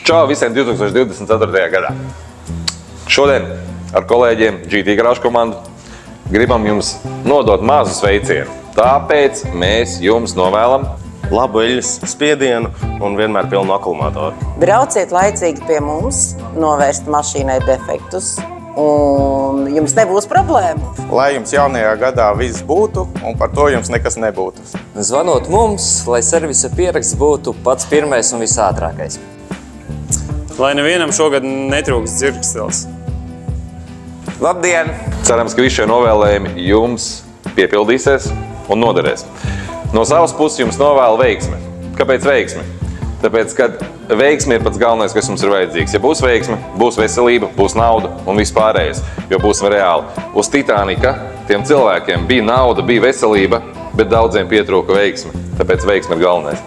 Čau visiem 2024. gadā! Šodien ar kolēģiem GT Garage komandu gribam jums nodot mazu sveicienu. Tāpēc mēs jums novēlam labu eļļas spiedienu un vienmēr pilnu akumulātoru. Brauciet laicīgi pie mums, novērst mašīnai defektus, un jums nebūs problēmu. Lai jums jaunajā gadā viss būtu, un par to jums nekas nebūtu. Zvanot mums, lai servisa pieraksts būtu pats pirmais un visātrākais. Lai nevienam šogad netrūks dzirkstels. labdien! Cerams, ka visi šie novēlējumi jums piepildīsies un noderēs. No savas puses jums novēlu veiksmi. Kāpēc veiksmi? Tāpēc, ka veiksmi ir pats galvenais, kas jums ir vajadzīgs. Ja būs veiksmi, būs veselība, būs nauda un viss pārējais, jo būsim reāli. Uz Titanika tiem cilvēkiem bija nauda, bija veselība, bet daudziem pietrūka veiksmi. Tāpēc veiksmi ir galvenais.